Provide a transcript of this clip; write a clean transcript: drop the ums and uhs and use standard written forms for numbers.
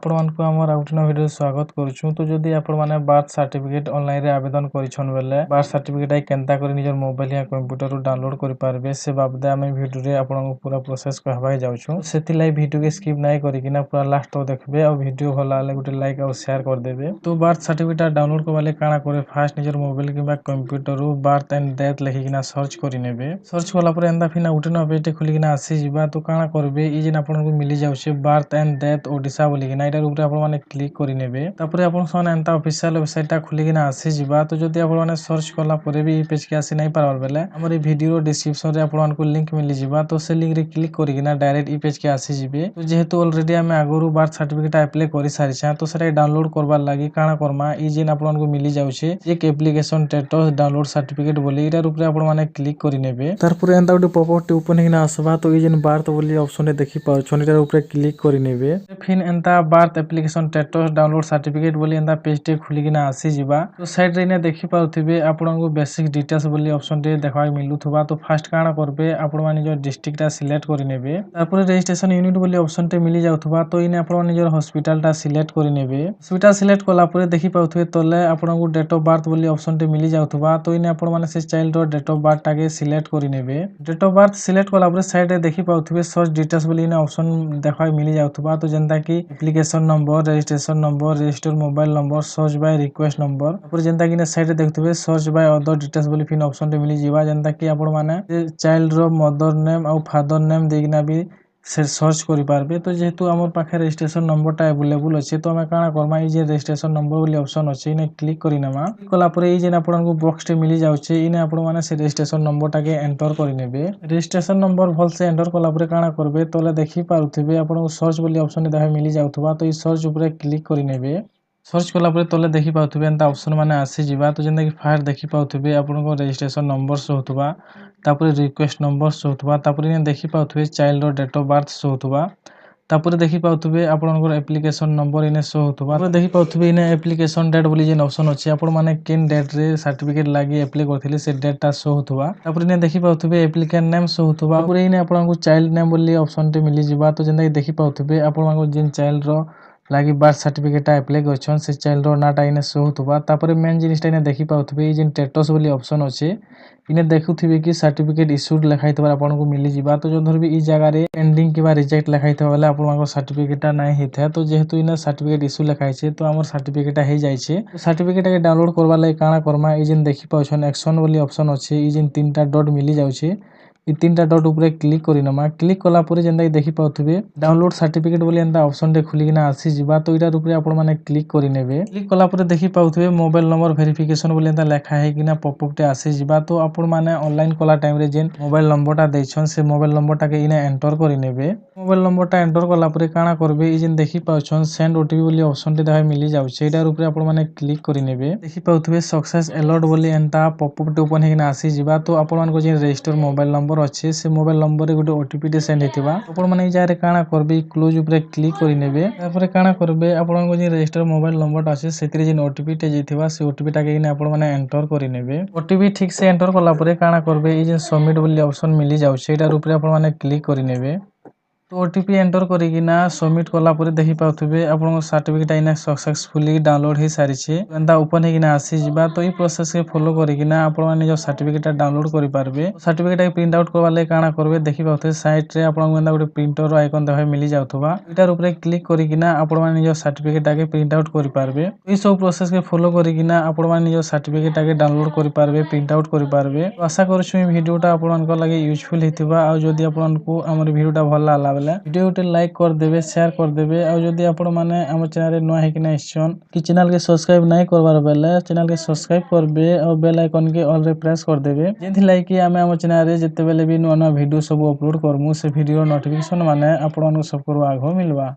ଆପଣମାନଙ୍କୁ ଆମର ଆଉ ଗୋଟେ ଭିଡ଼ିଓ ସ୍ୱାଗତ କରୁଛୁ। ତ ଯଦି ଆପଣମାନେ ବାର୍ଥ ସାର୍ଟିଫିକେଟ୍ ଅନଲାଇନରେ ଆବେଦନ କରିଛନ୍ ବେଲେ ବାର୍ଥ ସାର୍ଟିଫିକେଟ୍ କେନ୍ତା କରି ନିଜର ମୋବାଇଲ या कंप्यूटर डाउनलोड କରି पारबे से बाबदे ଆମେ ଭିडिଓରେ ଆପଣଙ୍କୁ पूरा प्रोसेस कहबाय जाउछु। ସେଥିଲାଗି ଭିडिଓ स्किप नाही କରିକିନା पूरा लास्ट तक देखबे और वीडियो भल लागले गुटे लाइक और शेयर कर देबे। तो बार्थ सार्टिफिकेट डाउनलोड करबाले काना करे फास्ट निजर मोबाइल किबा कंप्यूटर बार्थ एंड डेथ लिखिकिना सर्च करि नेबे। सर्च कला पर एंदा फिना उठे न पेज खुलिकिना आसी जिबा। तो काना करबे ई जेन आपनको मिली जाउछे बार्थ एंड डेथ ओडिशा बोलिकिना एटार ऊपर आपण माने क्लिक करि नेबे। तापर आपण सने एंता ऑफिशियल वेबसाइट टा खुलिकिना आसी जिबा। तो जदि आपण माने सर्च कला परे भी ई पेज के आसी नाही पारबार बेले हमर ई वीडियो डिस्क्रिप्शन रे आपण मानको लिंक मिली जिबा। तो से लिंक रे क्लिक करिकिना डायरेक्ट ई पेज के आसी जिबे। तो जेहेतु ऑलरेडी हमें आगुरु बार्थ सर्टिफिकेट अप्लाई करि सारिछा तो सेटा डाउनलोड करबार लागि काना करमा ई जेन आपण मानको मिली जाउछे एक एप्लीकेशन स्टेटस डाउनलोड सर्टिफिकेट बोली एटार ऊपर आपण माने क्लिक करि नेबे। तारपर एंता गुटे पॉपअप टे ओपन हेना आसबा। तो ई जेन बार्थ बोली ऑप्शन रे देखि पाउछन एटार ऊपर क्लिक करि नेबे। फिर एंता birth application status download certificate बोली एंता पेज टे खुलिकिना आसी जिबा। तो साइड रे ने देखि पाउथिबे आपनको बेसिक डिटेल्स बोली ऑप्शन टे देखबाय मिलुथबा। तो फर्स्ट काना करबे आपण माने जो डिस्ट्रिक्ट टा सिलेक्ट करि नेबे। तारपर रजिस्ट्रेशन यूनिट बोली ऑप्शन टे मिली जाउथबा। तो इने आपण माने जो हॉस्पिटल टा सिलेक्ट करि नेबे। हॉस्पिटल सिलेक्ट कला परे देखि पाउथिबे तले आपनको डेट ऑफ बर्थ बोली ऑप्शन टे मिली जाउथबा। तो इने आपण माने से चाइल्ड रो डेट ऑफ बर्थ टाके सिलेक्ट करि नेबे। डेट ऑफ बर्थ सिलेक्ट कला परे साइड रे देखि पाउथिबे सर्च डिटेल्स बोली इने ऑप्शन देखबाय मिली जाउथबा। तो जेंता कि application number registration number register mobile number search by request number तापर जेंता कि साइड रे देखथबे सर्च बाय अदर डिटेल्स बोली फिन ऑप्शन टे मिली जिबा। जेंता कि आपण माने चाइल्ड रो मदर नेम और फादर नेम देगिना भी से सर्च करि पारबे। तो जेहेतु हमर पाखे रजिस्ट्रेशन नंबर टा अवेलेबल अछि तो हमें काना करमा ई जे रजिस्ट्रेशन नंबर बोली ऑप्शन अछि इने क्लिक करिनेमा। क्लिक कला परे ई जेन आपनको बॉक्स टे मिली जाउछे इने आपण माने से रजिस्ट्रेशन नंबर टाके एंटर करि नेबे। रजिस्ट्रेशन नंबर भल से एंटर कला परे काना करबे तले देखि पारुथिबे आपनको सर्च बोली ऑप्शन देखाय मिली जाउथबा। तो ई सर्च ऊपर क्लिक करि नेबे। सर्च कला परे तले देखि पाउथिबे एंता ऑप्शन माने आसी जिबा। तो जेंता कि फायर देखि पाउथिबे आपनको रजिस्ट्रेशन नंबर शो होथबा। तापर रिक्वेस्ट नंबर शो होथबा। तापर इने देखि पाउथिबे चाइल्ड रो डेट ऑफ बर्थ शो होथबा। तापर देखि पाउथिबे आपनको एप्लीकेशन नंबर इने शो होथबा। तापर देखि पाउथिबे इने एप्लीकेशन डेट बोली जेन ऑप्शन अछि आपण माने केन डेट रे सर्टिफिकेट लागि अप्लाई करथिले से डेट टा शो होथबा। तापर इने देखि पाउथिबे एप्लीकेंट नेम शो होथबा। तापर इने आपनको चाइल्ड नेम बोली ऑप्शन टे मिली जिबा। तो जेंता कि देखि पाउथिबे आपनको जेन चाइल्ड रो लागि बार्थ सर्टिफिकेट अप्लाई करछन से चाइल्ड रो नाटा इने शो होथबा। तापर मेन जिनिसटा इने देखि पाउथिबे ई जेन स्टेटस बोली ऑप्शन अछि इने देखुथिबे कि सर्टिफिकेट इशूड लेखाइतबा आपनको मिली जिबा। तो जो धरबे ई जगह रे पेंडिंग किबा रिजेक्ट लेखाइतबा बेले आपनको सर्टिफिकेट नै हिथे। तो जेहेतु इने सर्टिफिकेट इशू लेखाइछे तो हमर सर्टिफिकेट हे जाइछे। तो सर्टिफिकेट के डाउनलोड करबा लागि काना करमा ई जेन देखि पाउछन एक्शन बोली ऑप्शन अछि ई जेन तीनटा डॉट मिली जाउछे ई तीनटा डॉट ऊपर क्लिक करिनमा। क्लिक कला परे जेंता कि देखि पाउथिबे डाउनलोड सर्टिफिकेट बोली एंता ऑप्शन टे खुलिकिना आसी जिबा। तो इटार ऊपर आपण माने क्लिक करि नेबे। क्लिक कला परे देखि पाउथिबे मोबाइल नंबर वेरिफिकेशन बोली एंता लेखा है किना पॉपअप टे आसी जिबा। तो आपण माने ऑनलाइन कला टाइम रे जेन मोबाइल नंबर टा दैछन से मोबाइल नंबर टाके इने एंटर करि नेबे। मोबाइल नंबर टा एंटर कला परे काना करबे ई जेन देखि पाउछन सेंड ओटीपी बोली ऑप्शन टे देखाय मिली जाउछे एटार ऊपर आपण माने क्लिक करि नेबे। देखि पाउथिबे सक्सेस अलर्ट बोली एंता पॉपअप टे ओपन हेकिना आसी जिबा। तो आपण मानको जेन रजिस्टर मोबाइल नंबर अछि से मोबाइल नंबर रे गुटे ओटीपी टे सेंड हेतिबा। आपण माने ई जारे काना करबे क्लोज ऊपर क्लिक करि नेबे। तापर काना करबे आपनको जे रजिस्टर मोबाइल नंबर टा अछि सेतिरे जेन ओटीपी टे जेथिबा से ओटीपी टाके इने आपण माने एंटर करि नेबे। ओटीपी ठीक से एंटर कला परे काना करबे ई जे सबमिट बोली ऑप्शन मिली जाउछे एटार ऊपर आपण माने क्लिक करि नेबे। तो ओटीपी एंटर करिकिना सबमिट कला परे देखि पाउथिबे आपनको सर्टिफिकेट इने सक्सेसफुली डाउनलोड हे सारिछे। एंता ओपन हेकिना आसी जिबा। तो ई प्रोसेस के फॉलो करिकिना आपण माने जो सर्टिफिकेट डाउनलोड करि पारबे। सर्टिफिकेट के प्रिंट आउट करबा लागि काना करबे देखि पाउथिबे साइड रे आपनको एंता गुटे प्रिंटर रो आइकन देखाय मिली जाउथबा। एटार ऊपर क्लिक करिकिना आपण माने जो सर्टिफिकेट टाके प्रिंट आउट करि पारबे। ई सब प्रोसेस के फॉलो करिकिना आपण माने जो सर्टिफिकेट टाके डाउनलोड करि पारबे प्रिंट आउट करि पारबे। तो आशा करूछु ई वीडियो टा आपण मानक लागि यूजफुल हेतिबा। आ जदि आपण मानकु हमर वीडियो टा भल लागला बेले वीडियो गुटे लाइक कर देबे शेयर कर देबे। आ जदि आपण माने हमर चैनल रे नया हेकिना आइछन कि चैनल के सब्सक्राइब नै करबार बेले चैनल के सब्सक्राइब करबे और बेल आइकन के ऑल रे प्रेस कर देबे। जेंथि लागि कि आमे हमर चैनल रे जते बेले भी नया नया वीडियो सब अपलोड करमु से वीडियो नोटिफिकेशन माने आपण मानक सब करबा आगो मिलबा।